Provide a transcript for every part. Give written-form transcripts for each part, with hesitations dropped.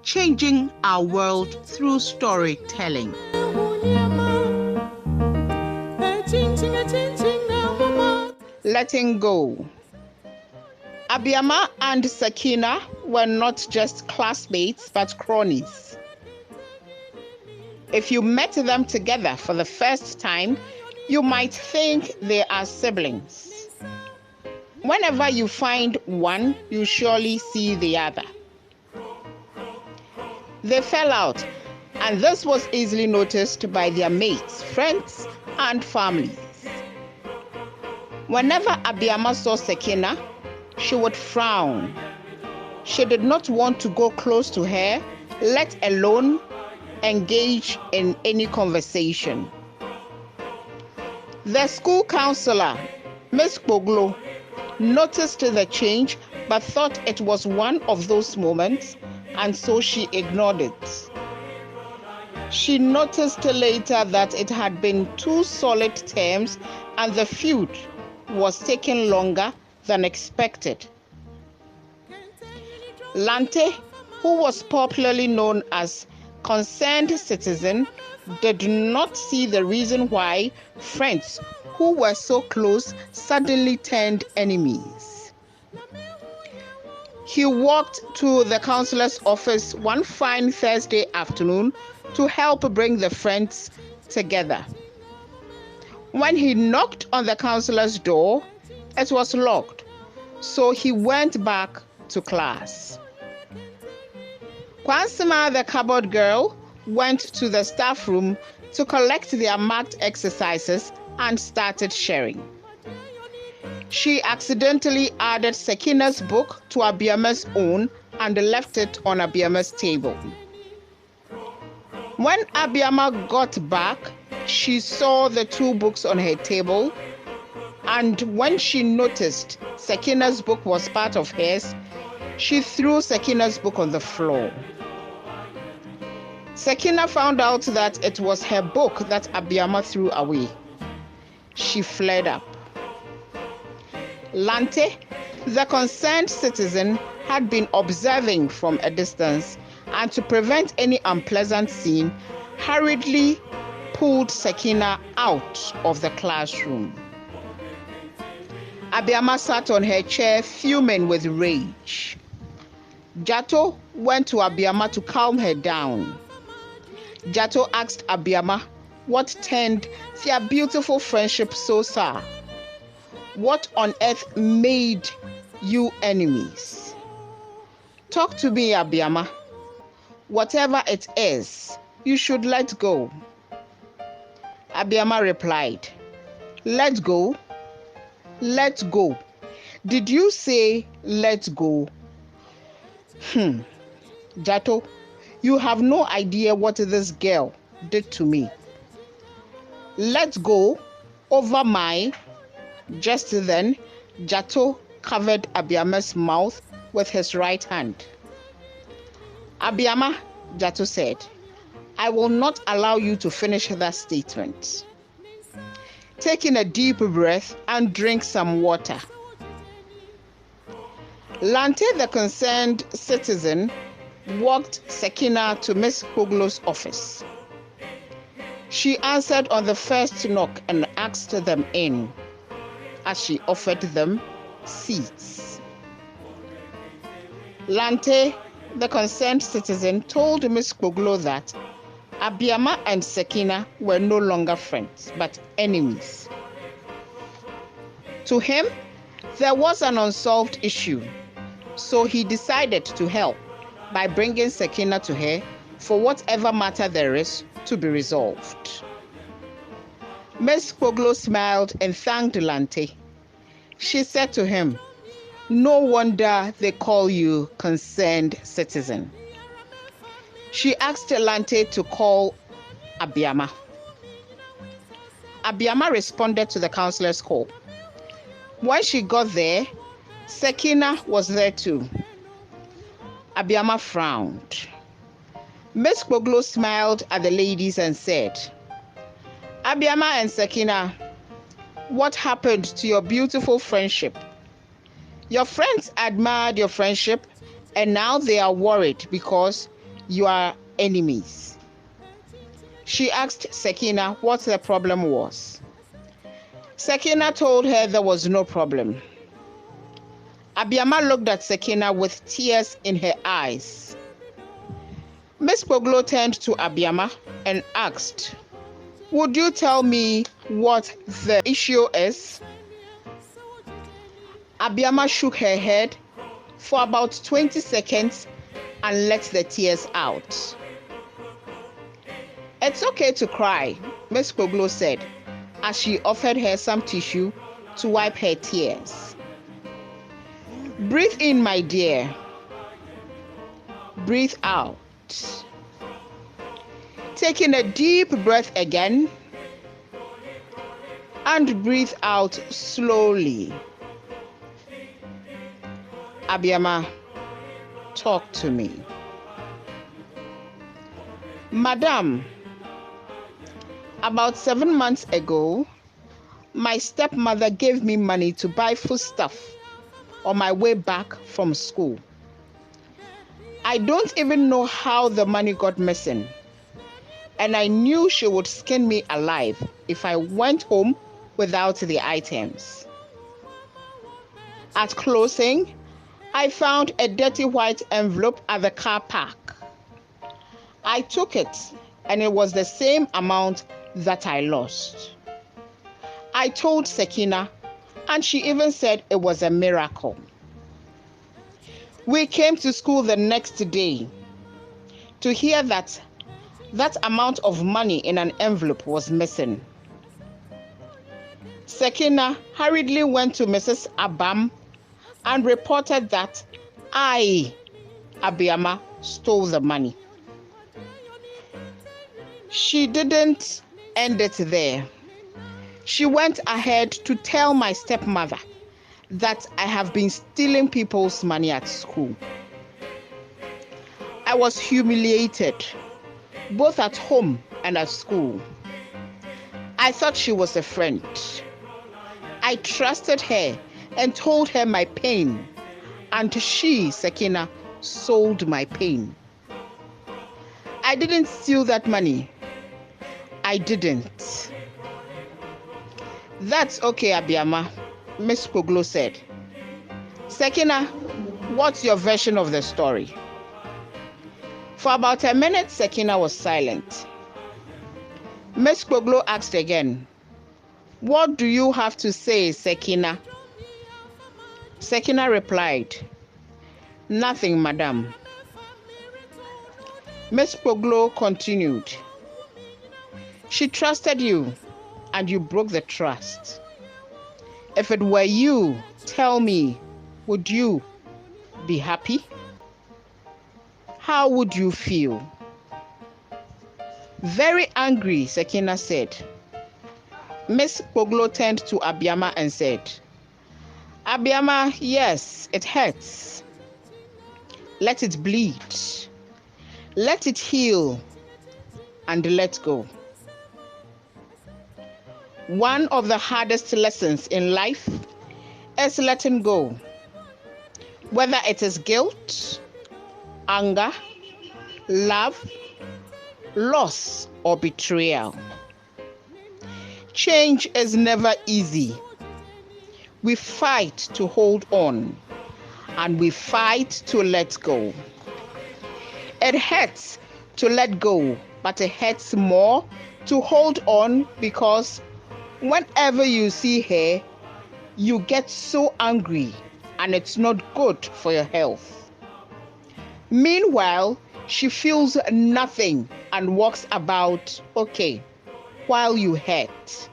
changing our world through storytelling. Letting go. Abiama and Sakina were not just classmates but cronies. If you met them together for the first time, you might think they are siblings. Whenever you find one, you surely see the other. They fell out, and this was easily noticed by their mates, friends, and families. Whenever Abiama saw Sakina, she would frown. She did not want to go close to her, let alone engage in any conversation. The school counselor, Miss Kpoglo, noticed the change but thought it was one of those moments, and so she ignored it. She noticed later that it had been 2 solid terms and the feud was taking longer than expected. Lante, who was popularly known as concerned citizen, did not see the reason why friends who were so close suddenly turned enemies. He walked to the counselor's office one fine Thursday afternoon to help bring the friends together. When he knocked on the counselor's door, it was locked, so he went back to class. Kwansima, the cupboard girl, went to the staff room to collect their marked exercises and started sharing. She accidentally added Sakina's book to Abiama's own and left it on Abiama's table. When Abiama got back, she saw the 2 books on her table, and when she noticed Sakina's book was part of hers, she threw Sakina's book on the floor. Sakina found out that it was her book that Abiama threw away. She flared up. Lante, the concerned citizen, had been observing from a distance, and to prevent any unpleasant scene, hurriedly pulled Sakina out of the classroom. Abiama sat on her chair, fuming with rage. Jato went to Abiama to calm her down. Jato asked Abiama what turned their beautiful friendship so sour. What on earth made you enemies? Talk to me, Abiama. Whatever it is, you should let go. Abiama replied, "Let go? Let go. Did you say let go?" Jato, you have no idea what this girl did to me. Let go over my... Just then, Jato covered Abiama's mouth with his right hand. "Abiama," Jato said, "I will not allow you to finish that statement. Take in a deep breath and drink some water." Lante, the concerned citizen, walked Sakina to Miss Kpoglo's office. She answered on the first knock and asked them in, as she offered them seats. Lante, the concerned citizen, told Miss Kpoglo that Abiama and Sakina were no longer friends, but enemies. To him, there was an unsolved issue, so he decided to help by bringing Sakina to her for whatever matter there is to be resolved. Miss Kpoglo smiled and thanked Lante. She said to him, "No wonder they call you concerned citizen." She asked Lante to call Abiama. Abiama responded to the counselor's call. When she got there, Sakina was there too. Abiama frowned. Miss Kpoglo smiled at the ladies and said, "Abiama and Sakina, what happened to your beautiful friendship? Your friends admired your friendship, and now they are worried because you are enemies. She asked Sekina what the problem was. Sekina told her there was no problem. Abiama looked at Sekina with tears in her eyes. Miss Kpoglo turned to Abiama and asked, "Would you tell me what the issue is?" Abiama shook her head for about 20 seconds and let the tears out. "It's okay to cry," Miss Kpoglo said as she offered her some tissue to wipe her tears. "Breathe in, my dear. Breathe out. Taking a deep breath again and breathe out slowly. Abiama, talk to me." "Madam, about 7 months ago, my stepmother gave me money to buy foodstuff on my way back from school. I don't even know how the money got missing, and I knew she would skin me alive if I went home without the items. At closing, I found a dirty white envelope at the car park. I took it, and it was the same amount that I lost. I told Sekina, and she even said it was a miracle. We came to school the next day to hear that amount of money in an envelope was missing. Sekina hurriedly went to Mrs. Abam and reported that I, Abiama, stole the money. She didn't end it there. She went ahead to tell my stepmother that I have been stealing people's money at school. I was humiliated, both at home and at school. I thought she was a friend. I trusted her and told her my pain, and she, Sekina, sold my pain. I didn't steal that money. I didn't." "That's okay, Abiama," Miss Kpoglo said. "Sekina, what's your version of the story?" For about a minute, Sekina was silent. Miss Kpoglo asked again, "What do you have to say, Sekina?" Sekina replied, "Nothing, madam." Miss Kpoglo continued, "She trusted you, and you broke the trust. If it were you, tell me, would you be happy? How would you feel?" Very angry, Sekina said. Miss Kpoglo turned to Abiama and said, "Abiama, yes, it hurts. Let it bleed. Let it heal and let go. One of the hardest lessons in life is letting go, whether it is guilt, anger, love, loss, or betrayal. Change is never easy. We fight to hold on, and we fight to let go. It hurts to let go, but it hurts more to hold on, because whenever you see her, you get so angry, and it's not good for your health. Meanwhile, she feels nothing and walks about okay while you hurt."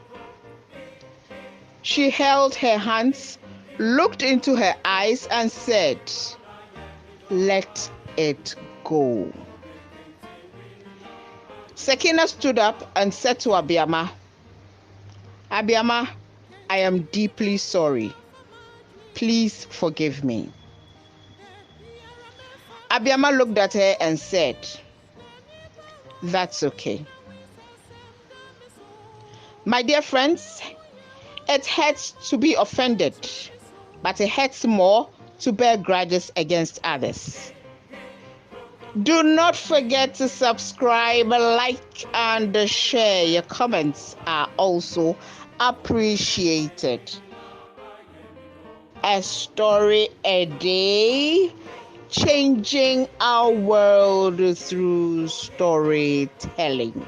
She held her hands, looked into her eyes, and said, "Let it go." Sekina stood up and said to Abiama, "Abiama, I am deeply sorry. Please forgive me." Abiama looked at her and said, "That's okay." My dear friends, it hurts to be offended, but it hurts more to bear grudges against others. Do not forget to subscribe, like, and share. Your comments are also appreciated. A story a day, changing our world through storytelling.